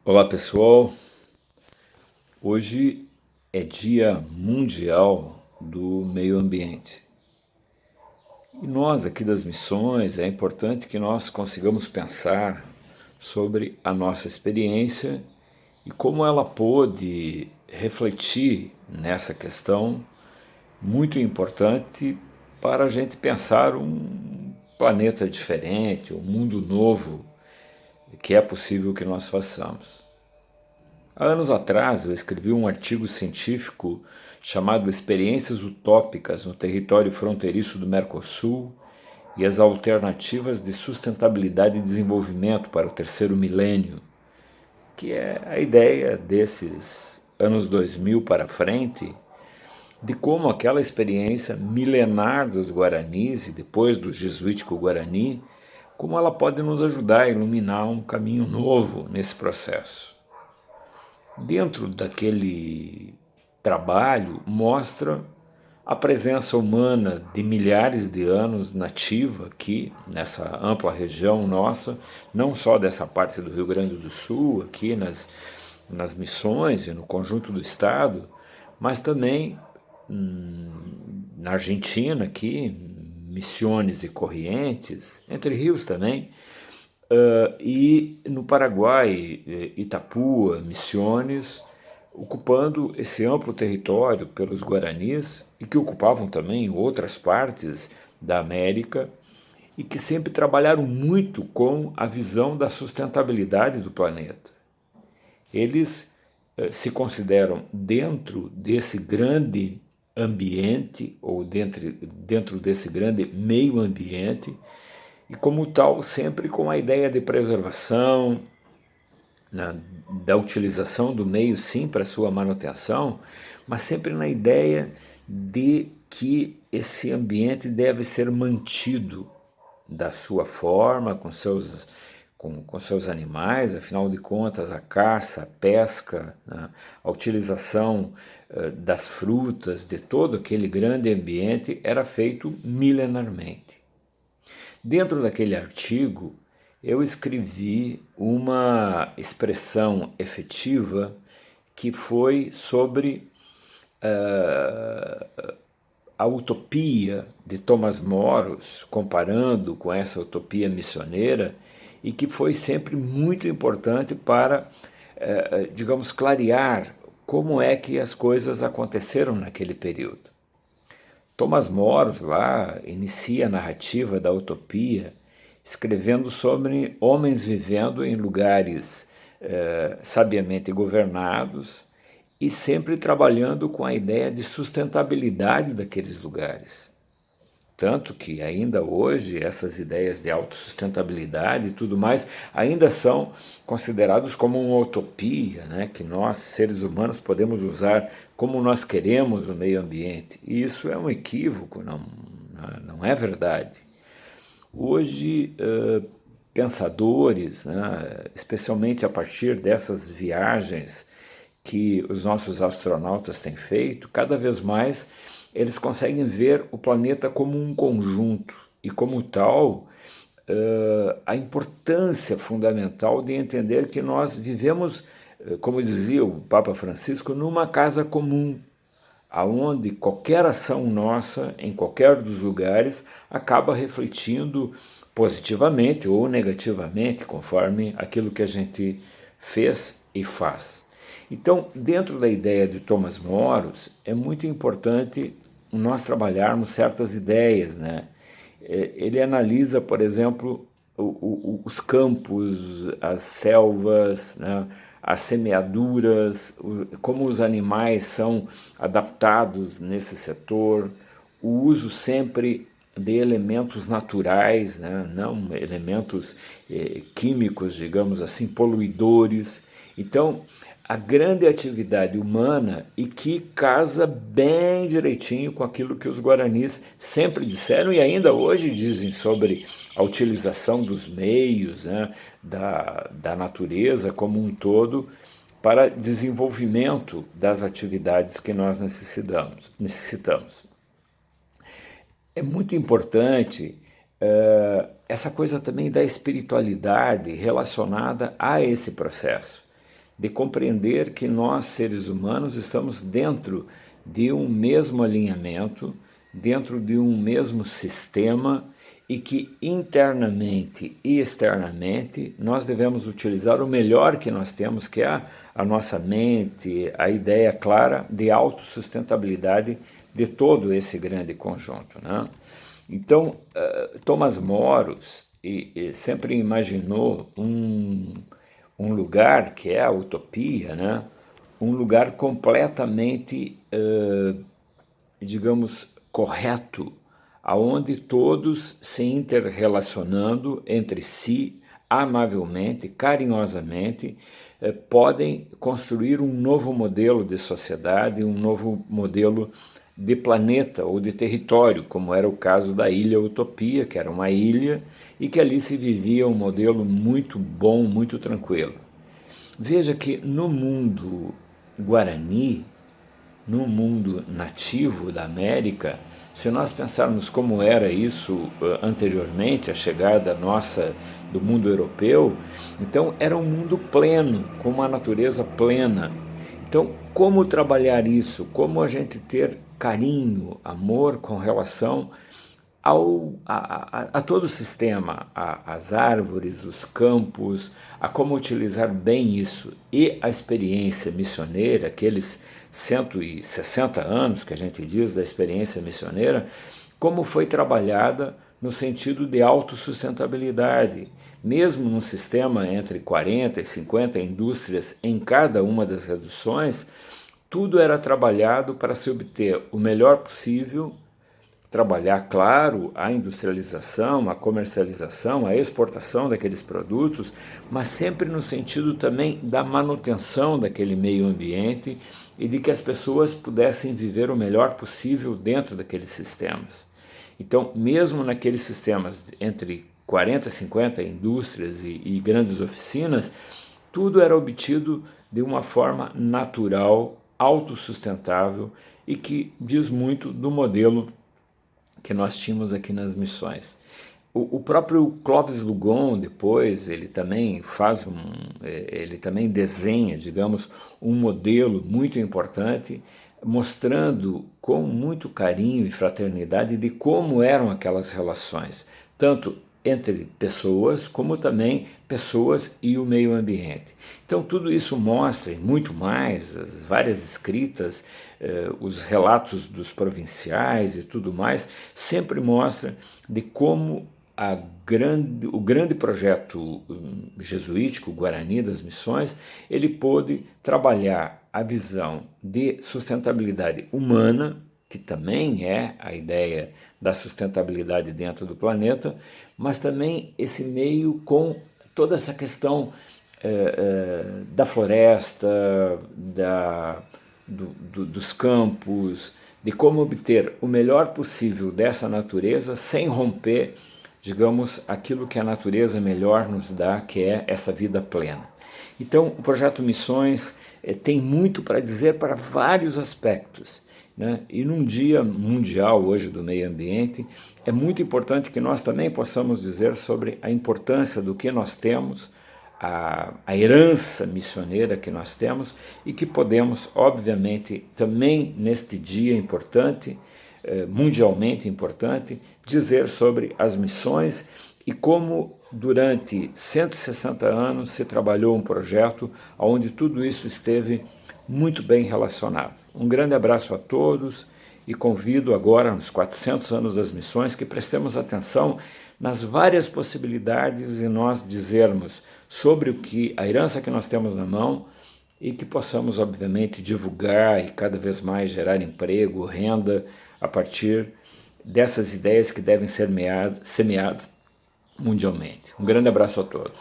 Olá pessoal, hoje é Dia Mundial do Meio Ambiente e nós aqui das missões é importante que nós consigamos pensar sobre a nossa experiência e como ela pôde refletir nessa questão muito importante para a gente pensar um planeta diferente, um mundo novo que é possível que nós façamos. Há anos atrás eu escrevi um artigo científico chamado Experiências Utópicas no Território Fronteiriço do Mercosul e as Alternativas de Sustentabilidade e Desenvolvimento para o Terceiro Milênio, que é a ideia desses anos 2000 para frente, de como aquela experiência milenar dos Guaranis e depois do jesuítico Guarani, como ela pode nos ajudar a iluminar um caminho novo nesse processo. Dentro daquele trabalho, mostra a presença humana de milhares de anos nativa aqui nessa ampla região nossa, não só dessa parte do Rio Grande do Sul, aqui nas missões e no conjunto do estado, mas também na Argentina, aqui, Misiones e Corrientes, Entre Rios também, e no Paraguai, Itapúa, Misiones, ocupando esse amplo território pelos Guaranis e que ocupavam também outras partes da América e que sempre trabalharam muito com a visão da sustentabilidade do planeta. Eles se consideram dentro desse grande ambiente ou dentro desse grande meio ambiente e como tal sempre com a ideia de preservação, né, da utilização do meio sim para sua manutenção, mas sempre na ideia de que esse ambiente deve ser mantido da sua forma, com seus animais, afinal de contas a caça, a pesca, né, a utilização das frutas, de todo aquele grande ambiente era feito milenarmente. Dentro daquele artigo, eu escrevi uma expressão efetiva que foi sobre a utopia de Thomas Moros, comparando com essa utopia missioneira, e que foi sempre muito importante para, digamos, clarear como é que as coisas aconteceram naquele período. Thomas Moros lá inicia a narrativa da utopia escrevendo sobre homens vivendo em lugares sabiamente governados e sempre trabalhando com a ideia de sustentabilidade daqueles lugares. Tanto que ainda hoje essas ideias de autossustentabilidade e tudo mais ainda são considerados como uma utopia, né? Que nós, seres humanos, podemos usar como nós queremos o meio ambiente. E isso é um equívoco, não é verdade. Hoje, pensadores, né, especialmente a partir dessas viagens que os nossos astronautas têm feito, cada vez mais eles conseguem ver o planeta como um conjunto e, como tal, a importância fundamental de entender que nós vivemos, como dizia o Papa Francisco, numa casa comum, aonde qualquer ação nossa, em qualquer dos lugares, acaba refletindo positivamente ou negativamente, conforme aquilo que a gente fez e faz. Então, dentro da ideia de Thomas Moros, é muito importante nós trabalharmos certas ideias, né? Ele analisa, por exemplo, os campos, as selvas, né? As semeaduras, como os animais são adaptados nesse setor, o uso sempre de elementos naturais, né? Não elementos químicos, digamos assim, poluidores. Então, a grande atividade humana e que casa bem direitinho com aquilo que os guaranis sempre disseram e ainda hoje dizem sobre a utilização dos meios, né, da natureza como um todo para desenvolvimento das atividades que nós necessitamos. É muito importante essa coisa também da espiritualidade relacionada a esse processo. de compreender que nós, seres humanos, estamos dentro de um mesmo alinhamento, dentro de um mesmo sistema, e que internamente e externamente nós devemos utilizar o melhor que nós temos, que é a nossa mente, a ideia clara de autossustentabilidade de todo esse grande conjunto, né? Então, Thomas Moros sempre imaginou um lugar que é a utopia, né? Um lugar completamente, digamos, correto, aonde todos se interrelacionando entre si, amavelmente, carinhosamente, podem construir um novo modelo de sociedade, um novo modelo de planeta ou de território, como era o caso da Ilha Utopia, que era uma ilha e que ali se vivia um modelo muito bom, muito tranquilo. Veja que no mundo guarani, no mundo nativo da América, se nós pensarmos como era isso anteriormente, a chegada nossa do mundo europeu, então era um mundo pleno, com uma natureza plena. Então, como trabalhar isso? Como a gente ter carinho, amor com relação a todo o sistema, as árvores, os campos, a como utilizar bem isso. E a experiência missioneira, aqueles 160 anos que a gente diz da experiência missioneira, como foi trabalhada no sentido de autossustentabilidade. Mesmo num sistema entre 40 e 50 indústrias em cada uma das reduções, tudo era trabalhado para se obter o melhor possível, trabalhar, claro, a industrialização, a comercialização, a exportação daqueles produtos, mas sempre no sentido também da manutenção daquele meio ambiente e de que as pessoas pudessem viver o melhor possível dentro daqueles sistemas. Então, mesmo naqueles sistemas entre 40 e 50 indústrias e grandes oficinas, tudo era obtido de uma forma natural, autossustentável e que diz muito do modelo que nós tínhamos aqui nas missões. O próprio Clóvis Lugon, depois, ele também ele também desenha, digamos, um modelo muito importante, mostrando com muito carinho e fraternidade de como eram aquelas relações, tanto entre pessoas, como também pessoas e o meio ambiente. Então tudo isso mostra, e muito mais, as várias escritas, os relatos dos provinciais e tudo mais, sempre mostra de como o grande projeto jesuítico, Guarani das Missões, ele pôde trabalhar a visão de sustentabilidade humana, que também é a ideia da sustentabilidade dentro do planeta, mas também esse meio com toda essa questão da floresta, dos campos, de como obter o melhor possível dessa natureza sem romper, digamos, aquilo que a natureza melhor nos dá, que é essa vida plena. Então, o Projeto Missões tem muito para dizer para vários aspectos, né? E num dia mundial hoje do meio ambiente, é muito importante que nós também possamos dizer sobre a importância do que nós temos, a herança missioneira que nós temos e que podemos, obviamente, também neste dia importante, mundialmente importante, dizer sobre as missões e como durante 160 anos se trabalhou um projeto onde tudo isso esteve muito bem relacionado. Um grande abraço a todos e convido agora, nos 400 anos das missões, que prestemos atenção nas várias possibilidades e nós dizermos sobre a herança que nós temos na mão e que possamos, obviamente, divulgar e cada vez mais gerar emprego, renda, a partir dessas ideias que devem ser semeadas mundialmente. Um grande abraço a todos.